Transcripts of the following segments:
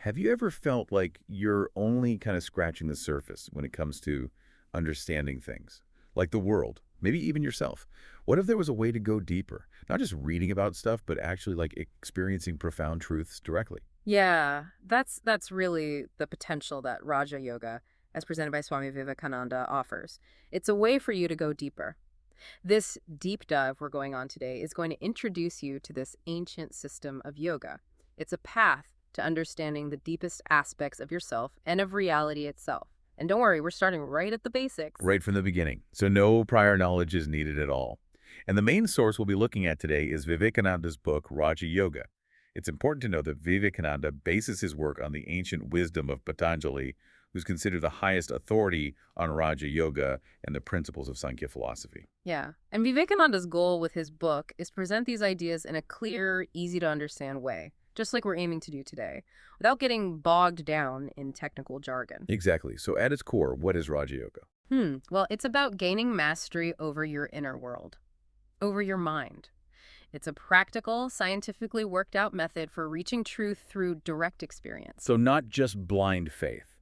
Have you ever felt like you're only kind of scratching the surface when it comes to understanding things, like the world, maybe even yourself? What if there was a way to go deeper, not just reading about stuff, but actually like experiencing profound truths directly? Yeah, that's really the potential that Raja Yoga, as presented by Swami Vivekananda, offers. It's a way for you to go deeper. This deep dive we're going on today is going to introduce you to this ancient system of yoga. It's a path to understanding the deepest aspects of yourself and of reality itself. And don't worry, we're starting right at the basics. Right from the beginning. So no prior knowledge is needed at all. And the main source we'll be looking at today is Vivekananda's book, Raja Yoga. It's important to know that Vivekananda bases his work on the ancient wisdom of Patanjali, who's considered the highest authority on Raja Yoga and the principles of Sankhya philosophy. Yeah. And Vivekananda's goal with his book is to present these ideas in a clear, easy to understand way, just like we're aiming to do today, without getting bogged down in technical jargon. Exactly. So at its core, what is Raja Yoga? Well, it's about gaining mastery over your inner world, over your mind. It's a practical, scientifically worked out method for reaching truth through direct experience. So not just blind faith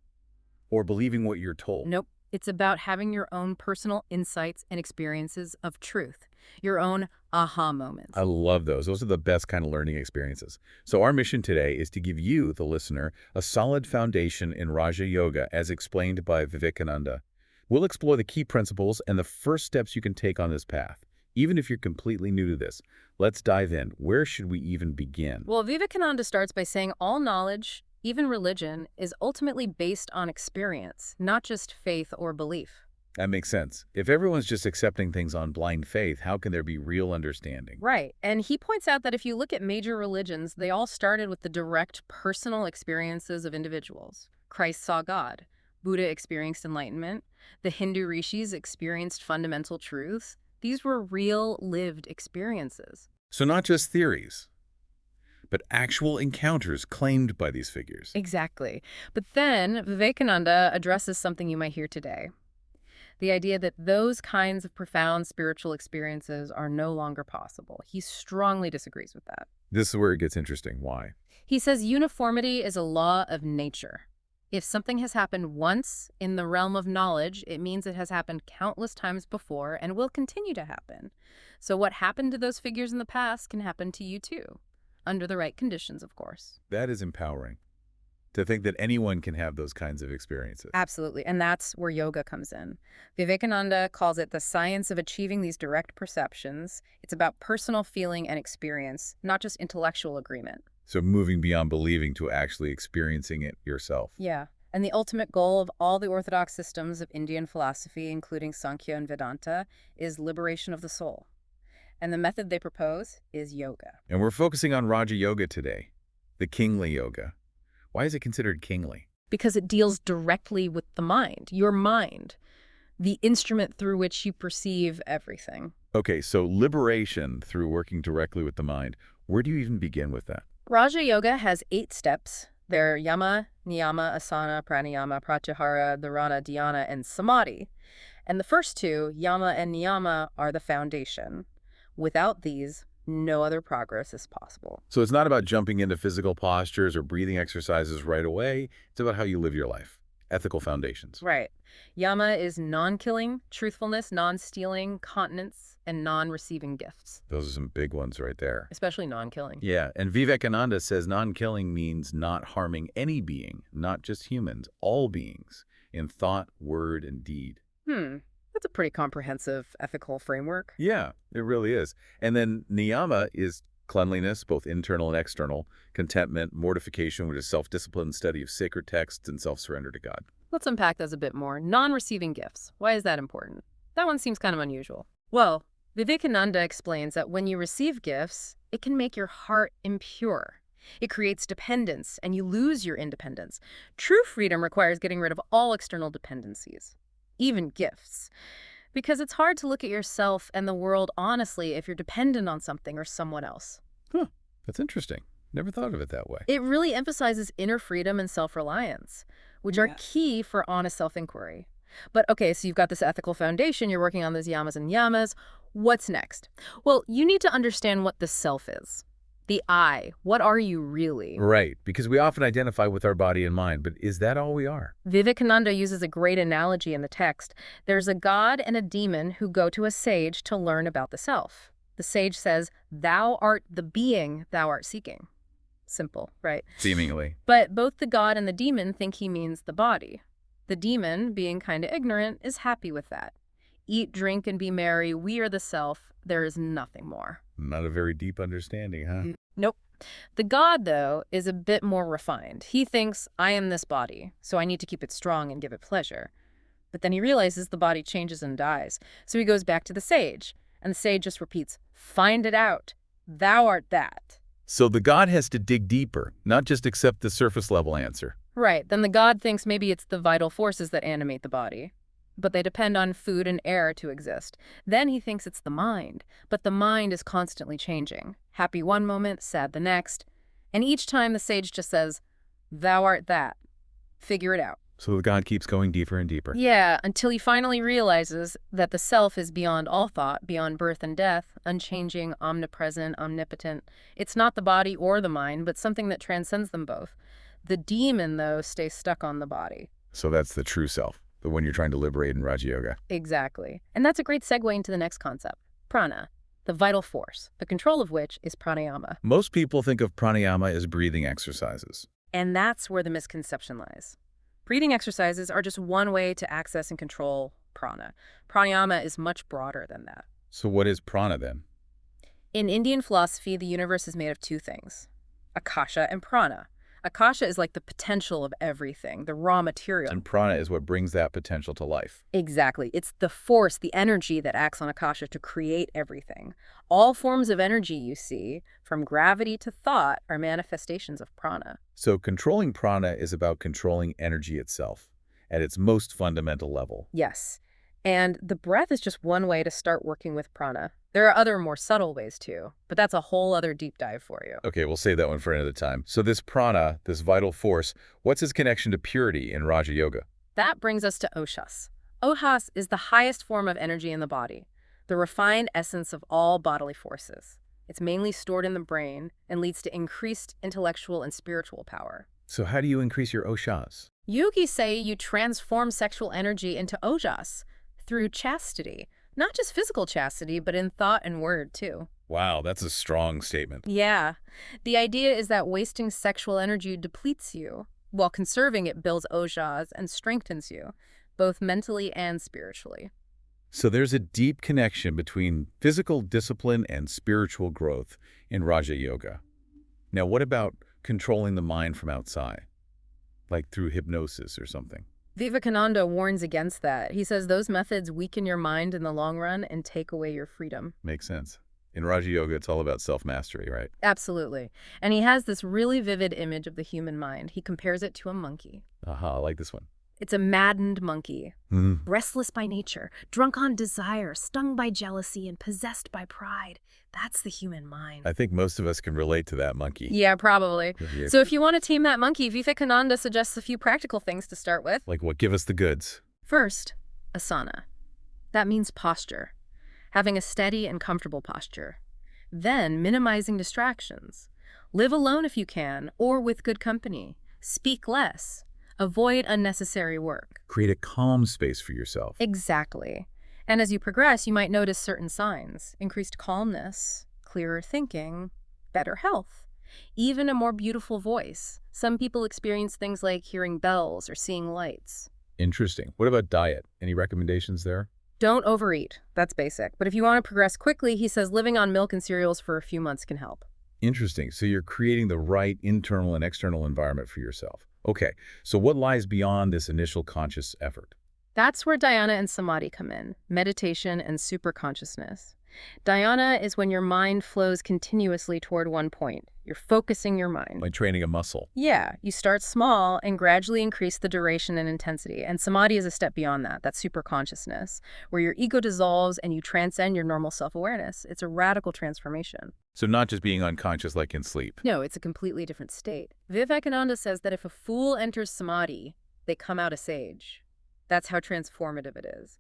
or believing what you're told. Nope. It's about having your own personal insights and experiences of truth, your own aha moments. I love those. Those are the best kind of learning experiences. So our mission today is to give you, the listener, a solid foundation in Raja Yoga as explained by Vivekananda. We'll explore the key principles and the first steps you can take on this path. Even if you're completely new to this, let's dive in. Where should we even begin? Well, Vivekananda starts by saying all knowledge, even religion, is ultimately based on experience, not just faith or belief. That makes sense. If everyone's just accepting things on blind faith, how can there be real understanding? Right. And he points out that if you look at major religions, they all started with the direct personal experiences of individuals. Christ saw God. Buddha experienced enlightenment. The Hindu rishis experienced fundamental truths. These were real, lived experiences. So not just theories, but actual encounters claimed by these figures. Exactly. But then Vivekananda addresses something you might hear today. The idea that those kinds of profound spiritual experiences are no longer possible. He strongly disagrees with that. This is where it gets interesting. Why? He says uniformity is a law of nature. If something has happened once in the realm of knowledge, it means it has happened countless times before and will continue to happen. So what happened to those figures in the past can happen to you too, under the right conditions, of course. That is empowering. To think that anyone can have those kinds of experiences. Absolutely, and that's where yoga comes in. Vivekananda calls it the science of achieving these direct perceptions. It's about personal feeling and experience, not just intellectual agreement. So moving beyond believing to actually experiencing it yourself. Yeah, and the ultimate goal of all the orthodox systems of Indian philosophy, including Sankhya and Vedanta, is liberation of the soul. And the method they propose is yoga. And we're focusing on Raja Yoga today, the kingly yoga. Why is it considered kingly? Because it deals directly with the mind, your mind, the instrument through which you perceive everything. Okay, so liberation through working directly with the mind. Where do you even begin with that? Raja Yoga has 8 steps. They're yama, niyama, asana, pranayama, pratyahara, dharana, dhyana, and samadhi. And the first 2, yama and niyama, are the foundation. Without these, no other progress is possible. So it's not about jumping into physical postures or breathing exercises right away. It's about how you live your life. Ethical foundations. Right. Yama is non-killing, truthfulness, non-stealing, continence, and non-receiving gifts. Those are some big ones right there. Especially non-killing. Yeah, and Vivekananda says non-killing means not harming any being, not just humans, all beings, in thought, word, and deed. That's a pretty comprehensive ethical framework. Yeah, it really is. And then niyama is cleanliness, both internal and external, contentment, mortification, which is self-discipline, study of sacred texts, and self-surrender to God. Let's unpack those a bit more. Non-receiving gifts. Why is that important? That one seems kind of unusual. Well, Vivekananda explains that when you receive gifts, it can make your heart impure. It creates dependence, and you lose your independence. True freedom requires getting rid of all external dependencies, even gifts. Because it's hard to look at yourself and the world honestly if you're dependent on something or someone else. Huh, that's interesting. Never thought of it that way. It really emphasizes inner freedom and self-reliance, which are key for honest self-inquiry. But okay, so you've got this ethical foundation, you're working on those yamas and niyamas. What's next? Well, you need to understand what the self is. The I. What are you really? Right, because we often identify with our body and mind, but is that all we are? Vivekananda uses a great analogy in the text. There's a god and a demon who go to a sage to learn about the self. The sage says, "Thou art the being thou art seeking." Simple, right? Seemingly. But both the god and the demon think he means the body. The demon, being kind of ignorant, is happy with that. Eat, drink, and be merry. We are the self. There is nothing more. Not a very deep understanding, huh? Nope. The god, though, is a bit more refined. He thinks, I am this body, so I need to keep it strong and give it pleasure. But then he realizes the body changes and dies. So he goes back to the sage, and the sage just repeats, find it out. Thou art that. So the god has to dig deeper, not just accept the surface level answer. Right, then the god thinks maybe it's the vital forces that animate the body. But they depend on food and air to exist. Then he thinks it's the mind, but the mind is constantly changing. Happy one moment, sad the next. And each time the sage just says, thou art that. Figure it out. So the god keeps going deeper and deeper. Yeah, until he finally realizes that the self is beyond all thought, beyond birth and death, unchanging, omnipresent, omnipotent. It's not the body or the mind, but something that transcends them both. The demon, though, stays stuck on the body. So that's the true self, the one you're trying to liberate in Raja Yoga. Exactly. And that's a great segue into the next concept, prana, the vital force, the control of which is pranayama. Most people think of pranayama as breathing exercises. And that's where the misconception lies. Breathing exercises are just one way to access and control prana. Pranayama is much broader than that. So what is prana then? In Indian philosophy, the universe is made of two things, akasha and prana. Akasha is like the potential of everything, the raw material. And prana is what brings that potential to life. Exactly. It's the force, the energy that acts on akasha to create everything. All forms of energy you see, from gravity to thought, are manifestations of prana. So controlling prana is about controlling energy itself at its most fundamental level. Yes. And the breath is just one way to start working with prana. There are other more subtle ways too, but that's a whole other deep dive for you. Okay, we'll save that one for another time. So this prana, this vital force, what's its connection to purity in Raja Yoga? That brings us to ojas. Ojas is the highest form of energy in the body, the refined essence of all bodily forces. It's mainly stored in the brain and leads to increased intellectual and spiritual power. So how do you increase your oshas? Yogis say you transform sexual energy into ojas through chastity. Not just physical chastity, but in thought and word, too. Wow, that's a strong statement. Yeah. The idea is that wasting sexual energy depletes you, while conserving it builds ojas and strengthens you, both mentally and spiritually. So there's a deep connection between physical discipline and spiritual growth in Raja Yoga. Now, what about controlling the mind from outside, like through hypnosis or something? Vivekananda warns against that. He says those methods weaken your mind in the long run and take away your freedom. Makes sense. In Raja Yoga, it's all about self-mastery, right? Absolutely. And he has this really vivid image of the human mind. He compares it to a monkey. Aha, I like this one. It's a maddened monkey, Hmm. restless by nature, drunk on desire, stung by jealousy, and possessed by pride. That's the human mind. I think most of us can relate to that monkey. Yeah, probably. Yeah. So if you want to tame that monkey, Vivekananda suggests a few practical things to start with. Like what? Give us the goods. First, asana. That means posture. Having a steady and comfortable posture. Then, minimizing distractions. Live alone if you can, or with good company. Speak less. Avoid unnecessary work. Create a calm space for yourself. Exactly. And as you progress, you might notice certain signs. Increased calmness, clearer thinking, better health, even a more beautiful voice. Some people experience things like hearing bells or seeing lights. Interesting. What about diet? Any recommendations there? Don't overeat. That's basic. But if you want to progress quickly, he says living on milk and cereals for a few months can help. Interesting. So you're creating the right internal and external environment for yourself. Okay, so what lies beyond this initial conscious effort? That's where dhyana and samadhi come in, meditation and superconsciousness. Dhyana is when your mind flows continuously toward one point. You're focusing your mind. Like training a muscle. Yeah, you start small and gradually increase the duration and intensity. And samadhi is a step beyond that. That's superconsciousness, where your ego dissolves and you transcend your normal self-awareness. It's a radical transformation. So not just being unconscious like in sleep. No, it's a completely different state. Vivekananda says that if a fool enters samadhi, they come out a sage. That's how transformative it is.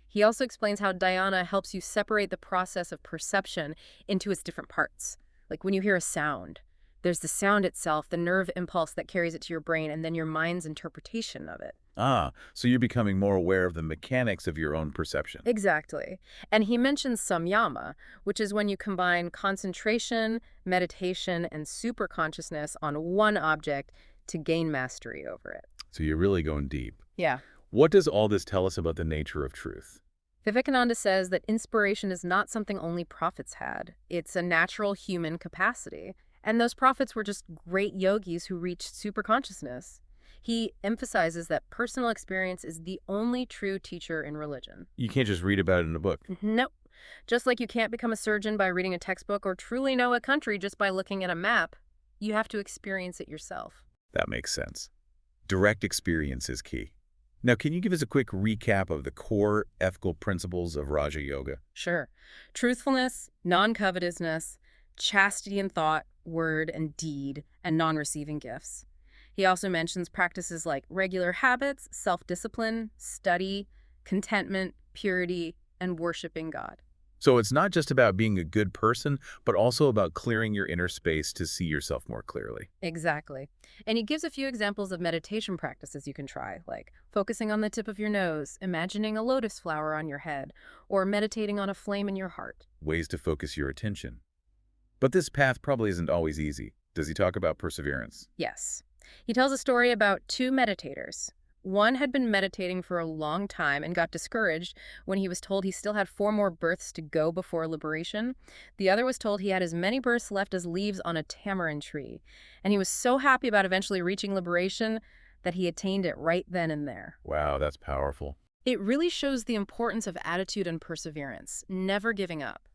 He also explains how dhyana helps you separate the process of perception into its different parts. Like when you hear a sound, there's the sound itself, the nerve impulse that carries it to your brain, and then your mind's interpretation of it. Ah, so you're becoming more aware of the mechanics of your own perception. Exactly. And he mentions samyama, which is when you combine concentration, meditation, and superconsciousness on one object to gain mastery over it. So you're really going deep. Yeah. What does all this tell us about the nature of truth? Vivekananda says that inspiration is not something only prophets had. It's a natural human capacity. And those prophets were just great yogis who reached superconsciousness. He emphasizes that personal experience is the only true teacher in religion. You can't just read about it in a book. Nope. Just like you can't become a surgeon by reading a textbook or truly know a country just by looking at a map, you have to experience it yourself. That makes sense. Direct experience is key. Now, can you give us a quick recap of the core ethical principles of Raja Yoga? Sure. Truthfulness, non-covetousness, chastity in thought, word, and deed, and non-receiving gifts. He also mentions practices like regular habits, self-discipline, study, contentment, purity, and worshiping God. So it's not just about being a good person, but also about clearing your inner space to see yourself more clearly. Exactly. And he gives a few examples of meditation practices you can try, like focusing on the tip of your nose, imagining a lotus flower on your head, or meditating on a flame in your heart. Ways to focus your attention. But this path probably isn't always easy. Does he talk about perseverance? Yes. He tells a story about two meditators. One had been meditating for a long time and got discouraged when he was told he still had 4 more births to go before liberation. The other was told he had as many births left as leaves on a tamarind tree. And he was so happy about eventually reaching liberation that he attained it right then and there. Wow, that's powerful. It really shows the importance of attitude and perseverance, never giving up.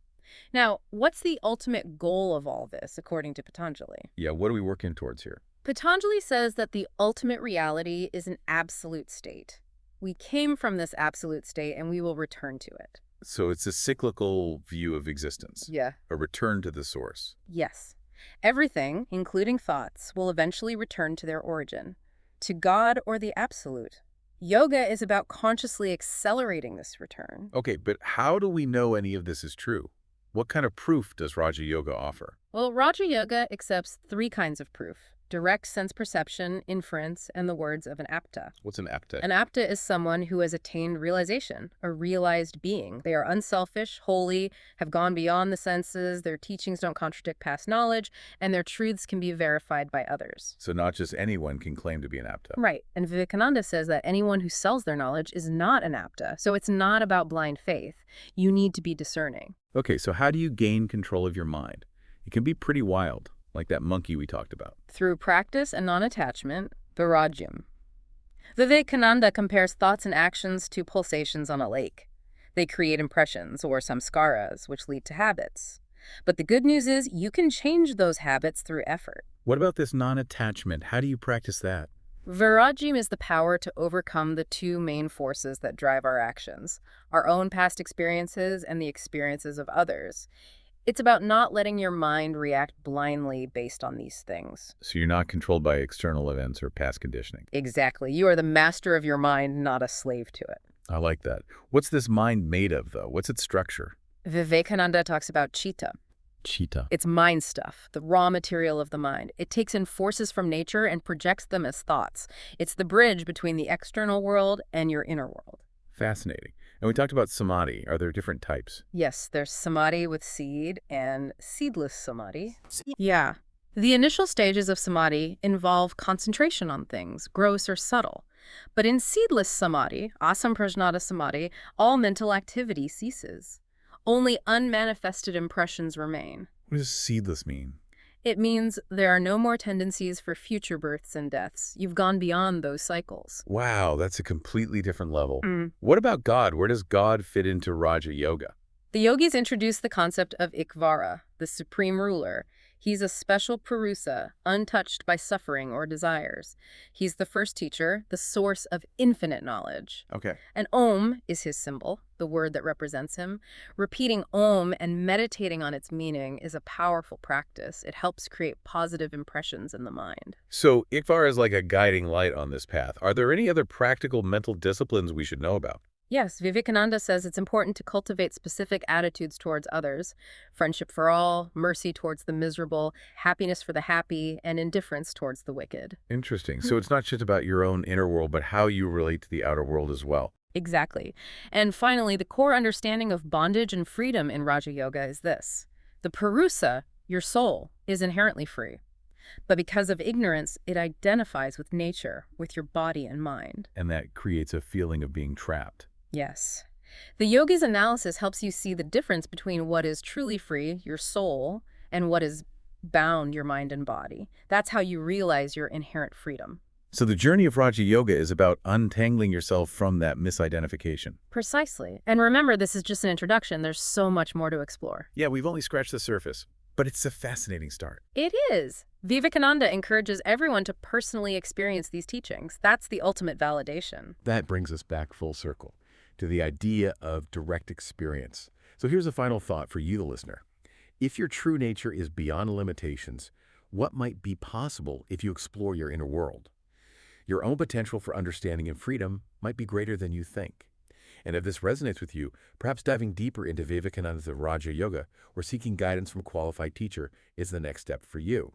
Now, what's the ultimate goal of all this, according to Patanjali? Yeah, what are we working towards here? Patanjali says that the ultimate reality is an absolute state. We came from this absolute state and we will return to it. So it's a cyclical view of existence. Yeah. A return to the source. Yes. Everything, including thoughts, will eventually return to their origin, to God or the absolute. Yoga is about consciously accelerating this return. Okay, but how do we know any of this is true? What kind of proof does Raja Yoga offer? Well, Raja Yoga accepts 3 kinds of proof: direct sense perception, inference, and the words of an apta. What's an apta? An apta is someone who has attained realization, a realized being. They are unselfish, holy, have gone beyond the senses, their teachings don't contradict past knowledge, and their truths can be verified by others. So not just anyone can claim to be an apta. Right, and Vivekananda says that anyone who sells their knowledge is not an apta, so it's not about blind faith. You need to be discerning. Okay, so how do you gain control of your mind? It can be pretty wild, like that monkey we talked about. Through practice and non-attachment, virajyam. Vivekananda compares thoughts and actions to pulsations on a lake. They create impressions, or samskaras, which lead to habits. But the good news is you can change those habits through effort. What about this non-attachment? How do you practice that? Virajyam is the power to overcome the 2 main forces that drive our actions, our own past experiences and the experiences of others. It's about not letting your mind react blindly based on these things. So you're not controlled by external events or past conditioning. Exactly. You are the master of your mind, not a slave to it. I like that. What's this mind made of, though? What's its structure? Vivekananda talks about chitta. Chitta. It's mind stuff, the raw material of the mind. It takes in forces from nature and projects them as thoughts. It's the bridge between the external world and your inner world. Fascinating. And we talked about samadhi. Are there different types? Yes, there's samadhi with seed and seedless samadhi. Yeah. The initial stages of samadhi involve concentration on things, gross or subtle. But in seedless samadhi, asamprajnata samadhi, all mental activity ceases. Only unmanifested impressions remain. What does seedless mean? It means there are no more tendencies for future births and deaths. You've gone beyond those cycles. Wow, that's a completely different level. Mm. What about God? Where does God fit into Raja Yoga? The yogis introduced the concept of Ikvara, the supreme ruler. He's a special Purusa, untouched by suffering or desires. He's the first teacher, the source of infinite knowledge. Okay. And Om is his symbol, the word that represents him. Repeating Om and meditating on its meaning is a powerful practice. It helps create positive impressions in the mind. So Ikvar is like a guiding light on this path. Are there any other practical mental disciplines we should know about? Yes, Vivekananda says it's important to cultivate specific attitudes towards others: friendship for all, mercy towards the miserable, happiness for the happy, and indifference towards the wicked. Interesting. So it's not just about your own inner world, but how you relate to the outer world as well. Exactly. And finally, the core understanding of bondage and freedom in Raja Yoga is this. The Purusa, your soul, is inherently free. But because of ignorance, it identifies with nature, with your body and mind. And that creates a feeling of being trapped. Yes. The yogi's analysis helps you see the difference between what is truly free, your soul, and what is bound, your mind and body. That's how you realize your inherent freedom. So the journey of Raja Yoga is about untangling yourself from that misidentification. Precisely. And remember, this is just an introduction. There's so much more to explore. Yeah, we've only scratched the surface, but it's a fascinating start. It is. Vivekananda encourages everyone to personally experience these teachings. That's the ultimate validation. That brings us back full circle to the idea of direct experience. So here's a final thought for you, the listener. If your true nature is beyond limitations, what might be possible if you explore your inner world? Your own potential for understanding and freedom might be greater than you think. And if this resonates with you, perhaps diving deeper into Vivekananda's Raja Yoga or seeking guidance from a qualified teacher is the next step for you.